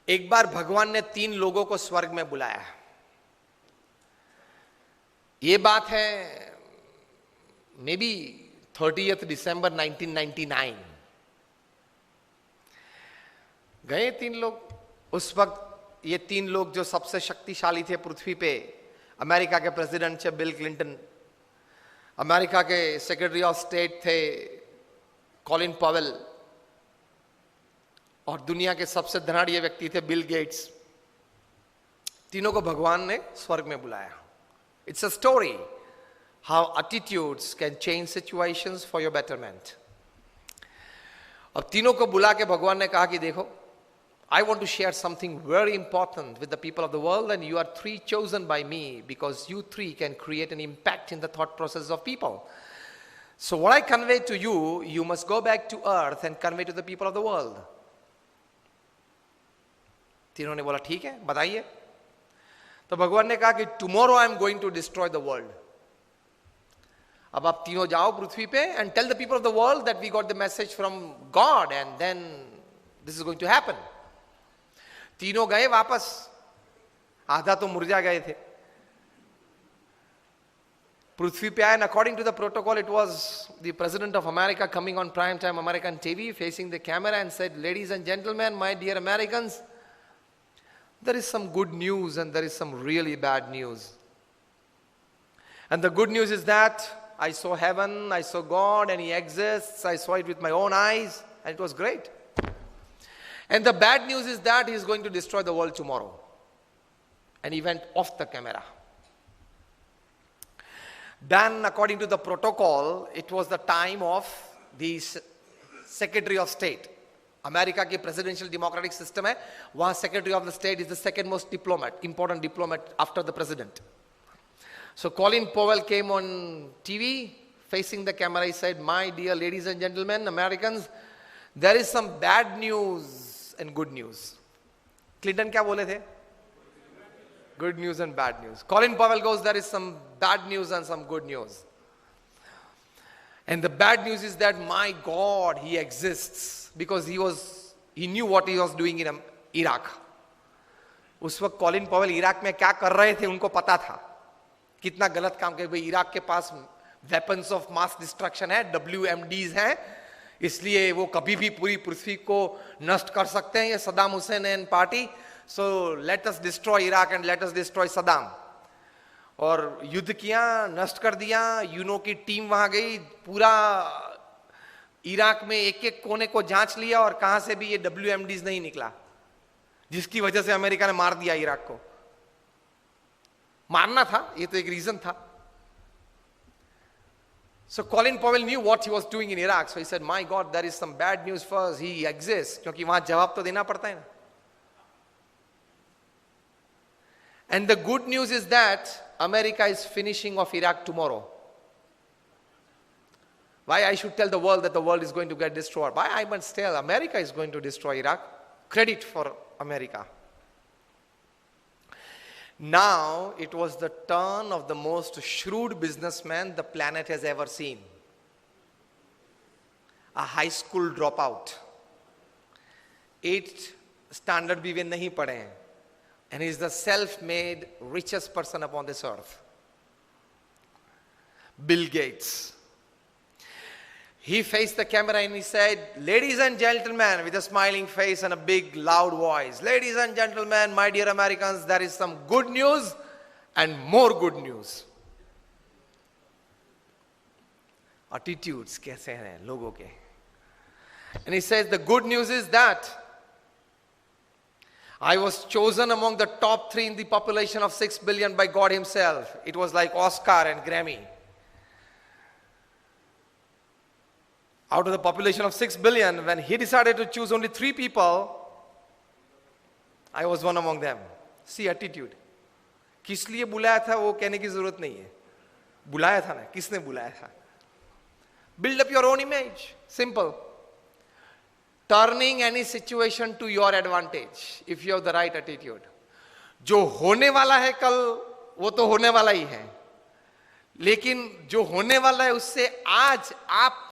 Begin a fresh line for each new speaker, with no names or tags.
एक बार भगवान ने 3 लोगों को स्वर्ग में बुलाया। ये बात है मे बी 30 दिसंबर 1999। गए 3 लोग। उस वक्त ये 3 लोग जो सबसे शक्तिशाली थे पृथ्वी पे, अमेरिका के प्रेसिडेंट थे बिल क्लिंटन, अमेरिका के सेक्रेटरी ऑफ स्टेट थे कॉलिन पॉवेल, और दुनिया के सबसे धनाढ़ व्यक्ति थे बिल गेट्स। तीनों को भगवान ने स्वर्ग में बुलाया। It's a story how attitudes can change situations for your betterment. अब तीनों को बुला के भगवान ने कहा कि देखो, I want to share something very important with the people of the world, and you are 3 chosen by me because you 3 can create an impact in the thought process of people. So what I convey to you, you must go back to earth and convey to the people of the world. तीनों ने बोला ठीक है, बताइए। तो भगवान ने कहा कि tomorrow I am going to destroy the world. अब आप तीनों जाओ पृथ्वी पे and tell the people of the world that we got the message from God and then this is going to happen. तीनों गए वापस, आधा तो मुरझा गए थे। पृथ्वी पे आए, and according to the protocol it was the president of America coming on prime time American TV facing the camera and said, ladies and gentlemen, my dear Americans, there is some good news and there is some really bad news. And the good news is that I saw heaven, I saw God, and He exists. I saw it with my own eyes and it was great. And the bad news is that He is going to destroy the world tomorrow. And he went off the camera. Then, according to the protocol, it was the time of the Secretary of State. America की presidential democratic system है, वहाँ Secretary of the State is the second most important diplomat after the president. So Colin Powell came on TV, facing the camera. He said, my dear ladies and gentlemen, Americans, there is some bad news and good news. Clinton क्या बोले थे? Good news and bad news. Colin Powell goes, there is some bad news and some good news. And the bad news is that my God, He exists, because he knew what he was doing in Iraq. उस वक्त Colin Powell Iraq में क्या कर रहे थे उनको पता था, कितना गलत काम कर। भाई इराक के पास वेपन्स ऑफ मास डिस्ट्रक्शन है, WMDs हैं, इसलिए वो कभी भी पूरी पृथ्वी को नष्ट कर सकते हैं, ये Saddam Hussain and party. So let us destroy Iraq and let us destroy Saddam. और युद्ध किया, नष्ट कर दिया। यूनो की टीम वहां गई, पूरा इराक में एक एक कोने को जांच लिया और कहां से भी ये WMDs नहीं निकला, जिसकी वजह से अमेरिका ने मार दिया इराक को। मारना था, ये तो एक रीजन था। So Colin Powell knew what he was doing in Iraq. So he said, my God, there is some bad news for us. He exists. क्योंकि वहां जवाब तो देना पड़ता है ना। And the good news is that America is finishing off Iraq tomorrow. Why I should tell the world that the world is going to get destroyed? Why I must tell America is going to destroy Iraq? Credit for America. Now it was the turn of the most shrewd businessman the planet has ever seen. A high school dropout. 8th standard भी वे नहीं पढ़े हैं. And he is the self-made richest person upon this earth. Bill Gates. He faced the camera and he said, ladies and gentlemen, with a smiling face and a big loud voice, ladies and gentlemen, my dear Americans, there is some good news and more good news. Attitudes कैसे हैं लोगों के. And he says the good news is that I was chosen among the top 3 in the population of 6 billion by God Himself. It was like Oscar and Grammy. Out of the population of 6 billion, when He decided to choose only 3 people, I was one among them. See attitude. किस लिए बुलाया था वो कहने की जरूरत नहीं है. बुलाया था ना, किसने बुलाया था. Build up your own image. Simple. Turning any situation to your advantage if you have the right attitude. जो होने वाला है कल वो तो होने वाला ही है, लेकिन जो होने वाला है उससे आज आप